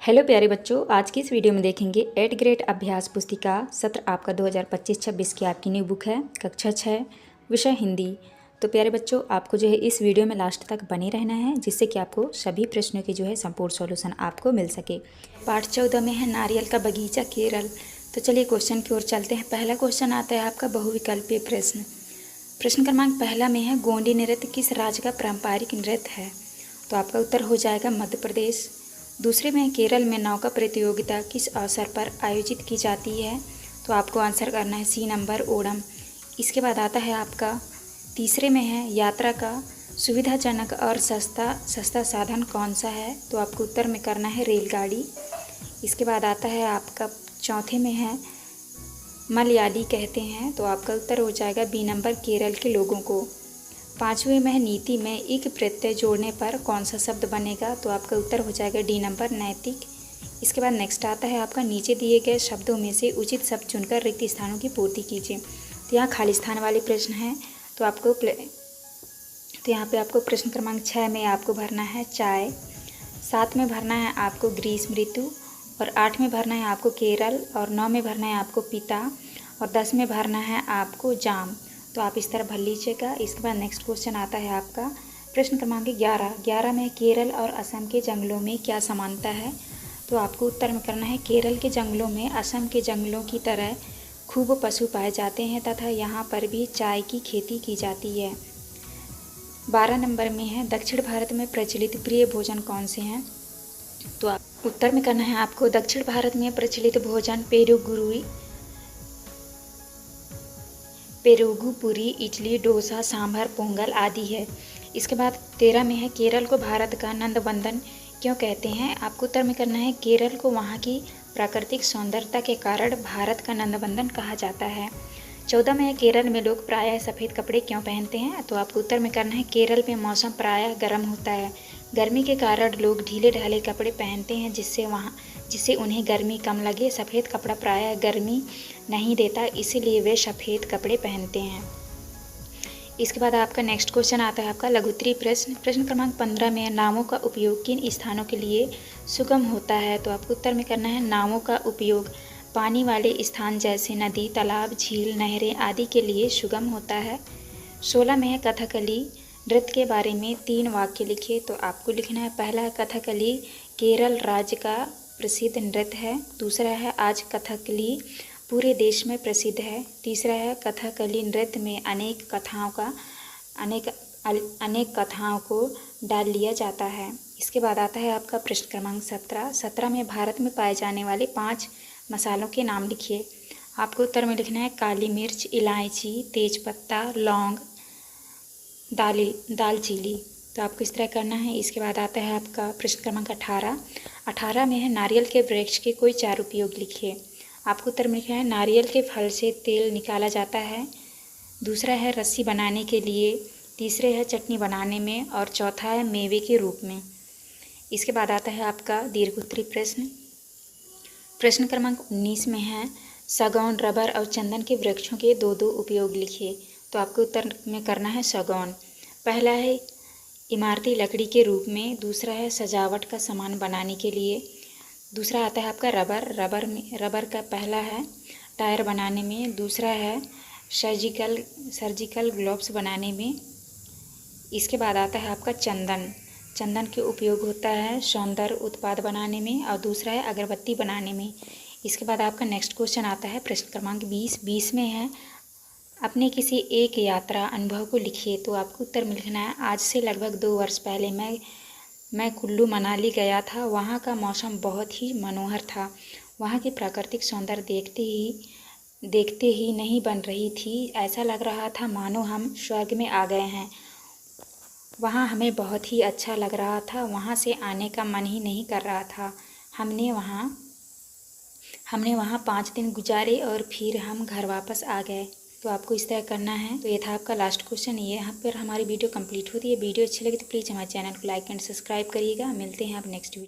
Hello प्यारे बच्चों, आज की इस वीडियो में देखेंगे 8th ग्रेड अभ्यास पुस्तिका सत्र आपका 2025-26 की आपकी न्यू बुक है कक्षा 6 विषय हिंदी। तो प्यारे बच्चों, आपको जो है इस वीडियो में लास्ट तक बने रहना है, जिससे कि आपको सभी प्रश्नों की जो है संपूर्ण सॉल्यूशन आपको मिल सके। पाठ 14 में है नारियल का बगीचा केरल। तो चलिए क्वेश्चन की ओर चलते हैं। पहला क्वेश्चन आता है आपका बहुविकल्पीय प्रश्न। प्रश्न क्रमांक पहला में है गोंडी नृत्य किस राज्य का पारंपरिक नृत्य है? तो आपका उत्तर हो जाएगा मध्य प्रदेश। दूसरे में केरल में नौका प्रतियोगिता किस अवसर पर आयोजित की जाती है? तो आपको आंसर करना है सी नंबर ओणम। इसके बाद आता है आपका तीसरे में है यात्रा का सुविधाजनक और सस्ता साधन कौन सा है? तो आपको उत्तर में करना है रेलगाड़ी। इसके बाद आता है आपका चौथे में है मलयाली कहते हैं। तो आपका उत्तर हो जाएगा बी नंबर केरल के लोगों को। पाँचवें में नीति में इक प्रत्यय जोड़ने पर कौन सा शब्द बनेगा? तो आपका उत्तर हो जाएगा डी नंबर नैतिक। इसके बाद नेक्स्ट आता है आपका नीचे दिए गए शब्दों में से उचित शब्द चुनकर रिक्त स्थानों की पूर्ति कीजिए। तो यहाँ खाली स्थान वाले प्रश्न हैं। तो यहाँ पे आपको प्रश्न क्रमांक 6 में आपको भरना है चाय, 7 में भरना है आपको ग्रीष्म ऋतु, और 8 में भरना है आपको केरल, और 9 में भरना है आपको पिता, और 10 में भरना है आपको जाम। तो आप इस तरह भर लीजिएगा। इसके बाद नेक्स्ट क्वेश्चन आता है आपका प्रश्न क्रमांक 11 में केरल और असम के जंगलों में क्या समानता है? तो आपको उत्तर में करना है केरल के जंगलों में असम के जंगलों की तरह खूब पशु पाए जाते हैं तथा यहाँ पर भी चाय की खेती की जाती है। 12 नंबर में है दक्षिण भारत में प्रचलित प्रिय भोजन कौन से हैं? तो आप उत्तर में करना है आपको दक्षिण भारत में प्रचलित भोजन पेरुगु पूरी, इडली, डोसा, सांभर, पोंगल आदि है। इसके बाद 13 में है केरल को भारत का नंदनवन क्यों कहते हैं? आपको उत्तर में करना है केरल को वहाँ की प्राकृतिक सौंदर्यता के कारण भारत का नंदनवन कहा जाता है। 14 में है केरल में लोग प्रायः सफ़ेद कपड़े क्यों पहनते हैं? तो आपको उत्तर में करना है केरल में मौसम प्रायः गर्म होता है। गर्मी के कारण लोग ढीले ढाले कपड़े पहनते हैं जिससे उन्हें गर्मी कम लगे। सफ़ेद कपड़ा प्रायः गर्मी नहीं देता, इसीलिए वे सफ़ेद कपड़े पहनते हैं। इसके बाद आपका नेक्स्ट क्वेश्चन आता है आपका लघुत्तरीय प्रश्न। प्रश्न क्रमांक 15 में नावों का उपयोग किन स्थानों के लिए सुगम होता है? तो आपको उत्तर में करना है नावों का उपयोग पानी वाले स्थान जैसे नदी, तालाब, झील, नहरें आदि के लिए सुगम होता है। 16 में है कथकली नृत्य के बारे में 3 वाक्य लिखिए। तो आपको लिखना है पहला है कथकली केरल राज्य का प्रसिद्ध नृत्य है। दूसरा है आज कथकली पूरे देश में प्रसिद्ध है। तीसरा है कथकली नृत्य में अनेक कथाओं को डाल लिया जाता है। इसके बाद आता है आपका प्रश्न क्रमांक 17 में भारत में पाए जाने वाले 5 मसालों के नाम लिखिए। आपको उत्तर में लिखना है काली मिर्च, इलायची, तेजपत्ता, लौंग, दालचीनी। तो आपको इस तरह करना है। इसके बाद आता है आपका प्रश्न क्रमांक 18 में है नारियल के वृक्ष के कोई 4 उपयोग लिखिए। आपको उत्तर में लिखना है नारियल के फल से तेल निकाला जाता है। दूसरा है रस्सी बनाने के लिए, तीसरे है चटनी बनाने में, और चौथा है मेवे के रूप में। इसके बाद आता है आपका दीर्घोत्तरीय प्रश्न। प्रश्न क्रमांक 19 में है सागौन, रबर और चंदन के वृक्षों के 2 उपयोग लिखिए। तो आपको उत्तर में करना है सागौन। पहला है इमारती लकड़ी के रूप में, दूसरा है सजावट का सामान बनाने के लिए। दूसरा आता है आपका रबर का पहला है टायर बनाने में, दूसरा है सर्जिकल ग्लव्स बनाने में। इसके बाद आता है आपका चंदन के उपयोग होता है सौंदर्य उत्पाद बनाने में, और दूसरा है अगरबत्ती बनाने में। इसके बाद आपका नेक्स्ट क्वेश्चन आता है प्रश्न क्रमांक 20 में है अपने किसी एक यात्रा अनुभव को लिखिए। तो आपको उत्तर में लिखना है आज से लगभग 2 वर्ष पहले मैं कुल्लू मनाली गया था। वहाँ का मौसम बहुत ही मनोहर था। वहाँ की प्राकृतिक सौंदर्य देखते ही नहीं बन रही थी। ऐसा लग रहा था मानो हम स्वर्ग में आ गए हैं। वहाँ हमें बहुत ही अच्छा लग रहा था, वहाँ से आने का मन ही नहीं कर रहा था। हमने वहाँ 5 दिन गुजारे और फिर हम घर वापस आ गए। तो आपको इस तरह करना है। तो ये था आपका लास्ट क्वेश्चन। ये यहाँ पर हमारी वीडियो कंप्लीट होती है। वीडियो अच्छी लगी तो प्लीज़ हमारे चैनल को लाइक एंड सब्सक्राइब करिएगा। मिलते हैं आप नेक्स्ट वीडियो।